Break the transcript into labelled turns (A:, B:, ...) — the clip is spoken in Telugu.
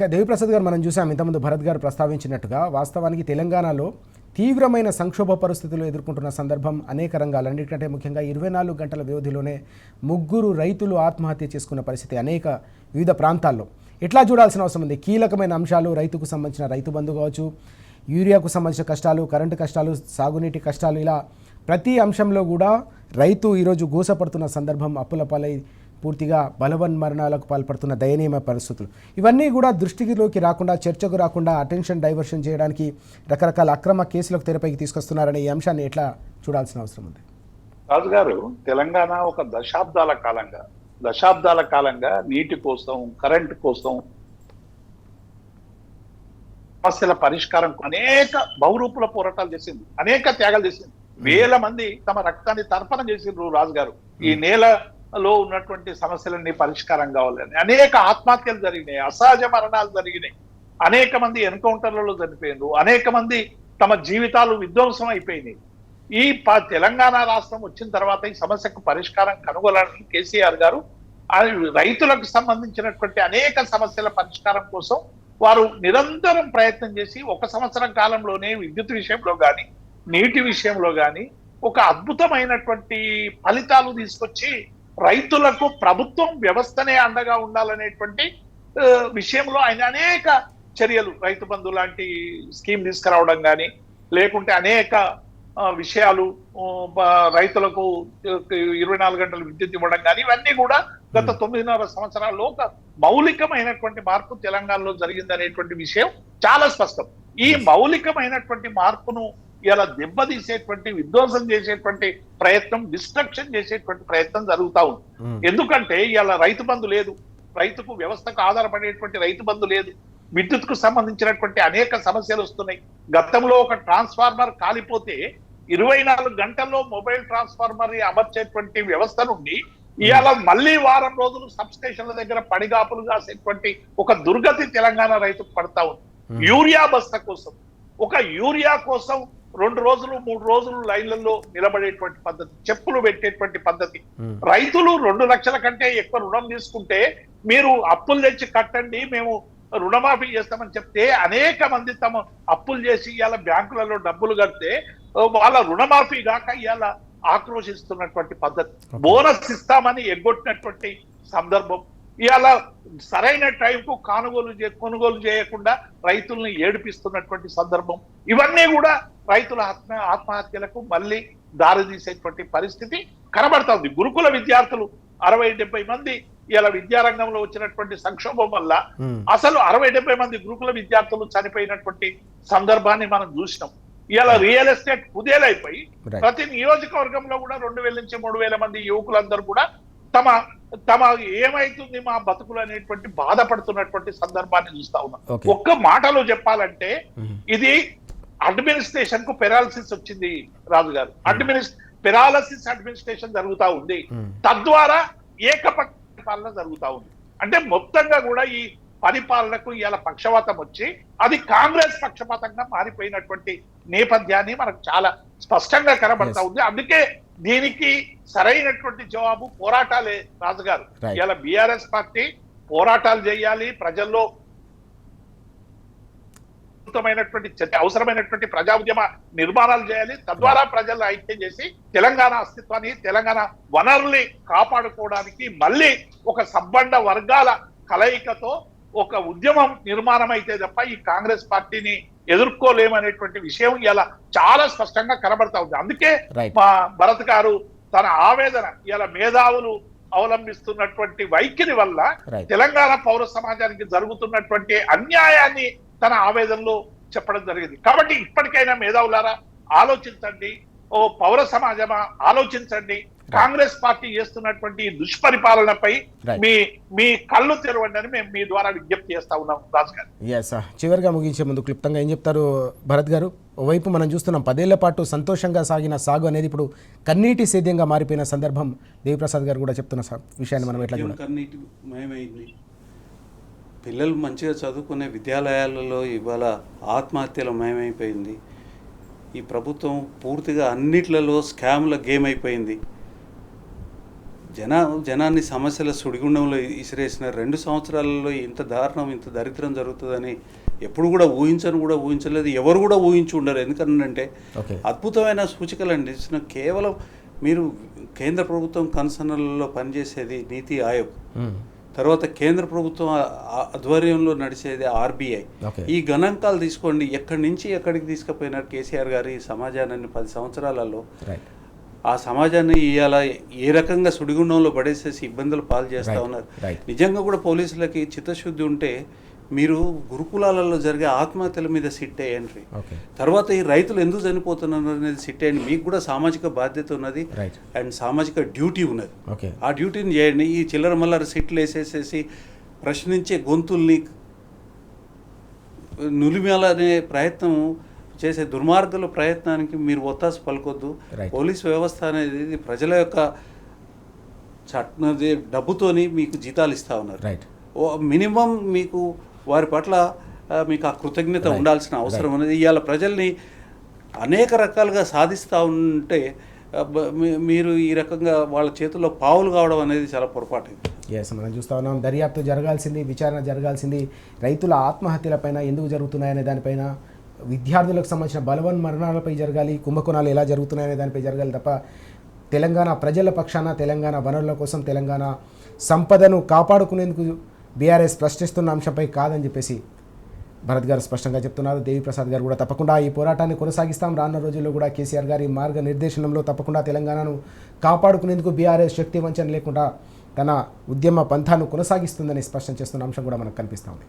A: దేవిప్రసాద్ గారు మనం చూసాం ఇంతకుముందు భరత్ గారు ప్రస్తావించినట్టుగా వాస్తవానికి తెలంగాణలో తీవ్రమైన సంక్షోభ పరిస్థితులు ఎదుర్కొంటున్న సందర్భం అనేక రంగాలు అన్నిటికంటే ముఖ్యంగా 24 గంటల వ్యవధిలోనే ముగ్గురు రైతులు ఆత్మహత్య చేసుకున్న పరిస్థితి అనేక వివిధ ప్రాంతాల్లో. ఎట్లా చూడాల్సిన అవసరం ఉంది? కీలకమైన అంశాలు రైతుకు సంబంధించిన రైతు బంధు కావచ్చు, యూరియాకు సంబంధించిన కష్టాలు, కరెంటు కష్టాలు, సాగునీటి కష్టాలు, ఇలా ప్రతి అంశంలో కూడా రైతు ఈరోజు గోసపడుతున్న సందర్భం, అప్పుల పాలై పూర్తిగా బలవన్మరణాలకు పాల్పడుతున్న దయనీయ పరిస్థితులు. ఇవన్నీ కూడా దృష్టిలోకి రాకుండా, చర్చకు రాకుండా అటెన్షన్ డైవర్షన్ చేయడానికి రకరకాల అక్రమ కేసులకు తెరపైకి తీసుకొస్తున్నారనే ఈ అంశాన్ని ఎట్లా చూడాల్సిన అవసరం ఉంది?
B: రాజుగారు, తెలంగాణ ఒక దశాబ్దాల కాలంగా నీటి కోసం, కరెంటు కోసం, సమస్యల పరిష్కారం అనేక బహురూపుల పోరాటాలు చేసింది, అనేక త్యాగాలు చేసింది. వేల మంది తమ రక్తాన్ని తర్పణ చేసిండ్రు రాజుగారు. ఈ నేలలో ఉన్నటువంటి సమస్యలన్నీ పరిష్కారం కావాలని అనేక ఆత్మహత్యలు జరిగినాయి, అసహజ మరణాలు జరిగినాయి, అనేక మంది ఎన్కౌంటర్లలో చనిపోయినారు, అనేక మంది తమ జీవితాలు విధ్వంసం అయిపోయినాయి. ఈ తెలంగాణ రాష్ట్రం వచ్చిన తర్వాత ఈ సమస్యకు పరిష్కారం కనుగొనాలని కేసీఆర్ గారు రైతులకు సంబంధించినటువంటి అనేక సమస్యల పరిష్కారం కోసం వారు నిరంతరం ప్రయత్నం చేసి 1 సంవత్సరం కాలంలోనే విద్యుత్ విషయంలో కానీ, నీటి విషయంలో కానీ ఒక అద్భుతమైనటువంటి ఫలితాలు తీసుకొచ్చి రైతులకు ప్రభుత్వం వ్యవస్థనే అండగా ఉండాలనేటువంటి విషయంలో ఆయన అనేక చర్యలు, రైతు బంధు లాంటి స్కీమ్ తీసుకురావడం కానీ, లేకుంటే అనేక విషయాలు, రైతులకు 24 గంటలు విద్యుత్ ఇవ్వడం కానీ, ఇవన్నీ కూడా గత 9.5 సంవత్సరాల్లో ఒక మౌలికమైనటువంటి మార్పు తెలంగాణలో జరిగిందనేటువంటి విషయం చాలా స్పష్టం. ఈ మౌలికమైనటువంటి మార్పును ఇలా దెబ్బతీసేటువంటి, విధ్వంసం చేసేటువంటి ప్రయత్నం, డిస్ట్రక్షన్ చేసేటువంటి ప్రయత్నం జరుగుతూ ఉంది. ఎందుకంటే ఇలా రైతు బంధు లేదు, రైతుకు వ్యవస్థకు ఆధారపడేటువంటి రైతు బంధు లేదు, విద్యుత్కు సంబంధించినటువంటి అనేక సమస్యలు వస్తున్నాయి. గతంలో ఒక ట్రాన్స్ఫార్మర్ కాలిపోతే 24 గంటల్లో మొబైల్ ట్రాన్స్ఫార్మర్ అమర్చేటువంటి వ్యవస్థ నుండి ఇవాళ మళ్ళీ వారం రోజులు సబ్ స్టేషన్ల దగ్గర పడిగాపులు కాసేటువంటి ఒక దుర్గతి తెలంగాణ రైతుకు పడతా ఉంది. యూరియా బస్తా కోసం, ఒక యూరియా కోసం 2 రోజులు 3 రోజులు లైన్లలో నిలబడేటువంటి పద్ధతి, చెప్పులు పెట్టేటువంటి పద్ధతి. రైతులు 2 లక్షల కంటే ఎక్కువ రుణం తీసుకుంటే మీరు అప్పులు తెచ్చి కట్టండి, మేము రుణమాఫీ చేస్తామని చెప్తే అనేక మంది తమ అప్పులు చేసి ఇవాళ బ్యాంకులలో డబ్బులు కడితే వాళ్ళ రుణమాఫీ కాక ఇవాళ ఆక్రోశిస్తున్నటువంటి పద్ధతి. బోనస్ ఇస్తామని ఎగ్గొట్టినటువంటి సందర్భం. ఇవాళ సరైన టైంకు కొనుగోలు చేయకుండా రైతుల్ని ఏడిపిస్తున్నటువంటి సందర్భం. ఇవన్నీ కూడా రైతుల ఆత్మహత్యలకు మళ్ళీ దారితీసేటువంటి పరిస్థితి కనబడుతుంది. గురుకుల విద్యార్థులు 60-70 మంది ఇలా విద్యారంగంలో వచ్చినటువంటి సంక్షోభం వల్ల అసలు 60-70 మంది గురుకుల విద్యార్థులు చనిపోయినటువంటి సందర్భాన్ని మనం చూసినాం. ఇలా రియల్ ఎస్టేట్ కుదేలైపోయి ప్రతి నియోజకవర్గంలో కూడా 2000 నుంచి 3000 మంది యువకులందరూ కూడా తమ ఏమైతుంది మా బతుకులు అనేటువంటి బాధపడుతున్నటువంటి సందర్భాన్ని చూస్తా ఉన్నాం. ఒక్క మాటలో చెప్పాలంటే ఇది అడ్మినిస్ట్రేషన్ కు పెరాలసిస్ వచ్చింది రాజుగారు. పెరాలసిస్ అడ్మినిస్ట్రేషన్ జరుగుతా ఉంది, తద్వారా ఏకపక్ష పాలన జరుగుతా ఉంది. అంటే మొత్తంగా కూడా ఈ పరిపాలనకు ఇలా పక్షపాతం వచ్చి అది కాంగ్రెస్ పక్షపాతంగా మారిపోయినటువంటి నేపథ్యాన్ని మనకు చాలా స్పష్టంగా కనబడతా ఉంది. అందుకే దీనికి సరైనటువంటి జవాబు పోరాటాలే రాజుగారు. ఇలా బీఆర్ఎస్ పార్టీ పోరాటాలు చేయాలి, ప్రజల్లో అవసరమైనటువంటి ప్రజా ఉద్యమ నిర్మాణాలు చేయాలి, తద్వారా ప్రజలను ఐక్యం చేసి తెలంగాణ అస్తిత్వాన్ని, తెలంగాణ వనరుల్ని కాపాడుకోవడానికి మళ్ళీ ఒక సబ్బండ వర్గాల కలయికతో ఒక ఉద్యమం నిర్మాణం అయితే తప్ప ఈ కాంగ్రెస్ పార్టీని ఎదుర్కోలేమనేటువంటి విషయం ఇలా చాలా స్పష్టంగా కనబడతా ఉంది. అందుకే మా భరత్ గారు తన ఆవేదన, ఇలా మేధావులు అవలంబిస్తున్నటువంటి వైఖరి వల్ల తెలంగాణ పౌర సమాజానికి జరుగుతున్నటువంటి అన్యాయాన్ని తన ఆవేదనలో చెప్పడం జరిగింది. కాబట్టి ఇప్పటికైనా మేధావులారా ఆలోచించండి, ఓ పౌర సమాజమా ఆలోచించండి, కాంగ్రెస్ పార్టీ చేస్తున్నటువంటి దుష్పరిపాలనపై మీ కళ్ళు తెరవండి అని మేము మీ ద్వారా విజ్ఞప్తి చేస్తా ఉన్నాం. రాజు గారు,
A: చివరిగా ముగించే ముందు క్లుప్తంగా ఏం చెప్తారు భరత్ గారు? ఓవైపు మనం చూస్తున్నాం 10 ఏళ్ల పాటు సంతోషంగా సాగిన సాగు అనేది ఇప్పుడు కన్నీటి సేద్యంగా మారిపోయిన సందర్భం. దేవిప్రసాద్ గారు కూడా చెప్తున్న విషయాన్ని మనం ఎట్లా చూడాలి?
C: కన్నీటి మయమైంది. పిల్లలు మంచిగా చదువుకునే విద్యాలయాలలో ఇవాళ ఆత్మహత్యల మయమైపోయింది. ఈ ప్రభుత్వం పూర్తిగా అన్నిట్లలో స్కామ్ల గేమ్ అయిపోయింది. జనాన్ని సమస్యల సుడిగుండంలో ఇసిరేసిన 2 సంవత్సరాలలో ఇంత దారుణం ఇంత దరిద్రం జరుగుతుందని ఎప్పుడు కూడా ఊహించలేదు, ఎవరు కూడా ఊహించి ఉండరు. ఎందుకంటే
A: ఓకే.
C: అద్భుతమైన సూచికలండి. కేవలం మీరు కేంద్ర ప్రభుత్వం కన్సర్న్లలో పనిచేసేది నీతి ఆయోగ్, తర్వాత కేంద్ర ప్రభుత్వం ఆధ్వర్యంలో నడిచేది ఆర్బీఐ.
A: ఓకే.
C: ఈ గణాంకాలు తీసుకోండి, ఎక్కడి నుంచి ఎక్కడికి తీసుకుపోయినారు కేసీఆర్ గారు ఈ సమాజాన్ని 10 సంవత్సరాలలో.
A: రైట్.
C: ఆ సమాజాన్ని ఇవాళ ఏ రకంగా సుడిగుండంలో పడేసేసి ఇబ్బందులు పాలు చేస్తూ ఉన్నారు.
A: రైట్.
C: నిజంగా కూడా పోలీసులకి చిత్తశుద్ధి ఉంటే మీరు గురుకులాలలో జరిగే ఆత్మహత్యల మీద సిట్ వేయండి.
A: ఓకే.
C: తర్వాత ఈ రైతులు ఎందుకు చనిపోతున్నారు అనేది సిట్ వేయండి. మీకు కూడా సామాజిక బాధ్యత ఉన్నది
A: రైట్.
C: అండ్ సామాజిక డ్యూటీ ఉన్నది.
A: ఓకే.
C: ఆ డ్యూటీని చేయండి. ఈ చిల్లర మల్లర సిట్లు వేసేసేసి ప్రశ్నించే గొంతుల్ని నులిమేలనే ప్రయత్నం చేసే దుర్మార్గుల ప్రయత్నానికి మీరు ఒత్తాసు పలకొద్దు.
A: Right.
C: పోలీస్ వ్యవస్థ అనేది ఇది ప్రజల యొక్క డబ్బుతోని మీకు జీతాలు ఇస్తూ ఉన్నారు.
A: రైట్.
C: మినిమం మీకు వారి పట్ల మీకు ఆ కృతజ్ఞత
A: Right.
C: ఉండాల్సిన అవసరం అనేది. ఇవాళ ప్రజల్ని అనేక రకాలుగా సాధిస్తూ ఉంటే మీరు ఈ రకంగా వాళ్ళ చేతుల్లో పావులు కావడం అనేది చాలా పొరపాటు.
A: ఎస్, మనం చూస్తూ ఉన్నాం. దర్యాప్తు జరగాల్సింది, విచారణ జరగాల్సింది రైతుల ఆత్మహత్యలపైన ఎందుకు జరుగుతున్నాయనే దానిపైన, విద్యార్థులకు సంబంధించిన బలవన్ మరణాలపై జరగాలి, కుంభకోణాలు ఎలా జరుగుతున్నాయనే దానిపై జరగాలి తప్ప తెలంగాణ ప్రజల పక్షాన, తెలంగాణ వనరుల కోసం, తెలంగాణ సంపదను కాపాడుకునేందుకు బీఆర్ఎస్ ప్రశ్నిస్తున్న అంశంపై కాదని చెప్పేసి భరత్ గారు స్పష్టంగా చెప్తున్నారు. దేవిప్రసాద్ గారు కూడా తప్పకుండా ఈ పోరాటాన్ని కొనసాగిస్తాం, రానున్న రోజుల్లో కూడా కేసీఆర్ గారి మార్గనిర్దేశనంలో తప్పకుండా తెలంగాణను కాపాడుకునేందుకు బీఆర్ఎస్ శక్తి వంచన లేకుండా తన ఉద్యమ పంథాను కొనసాగిస్తుందని స్పష్టం చేస్తున్న అంశం కూడా మనకు కనిపిస్తూ ఉంది.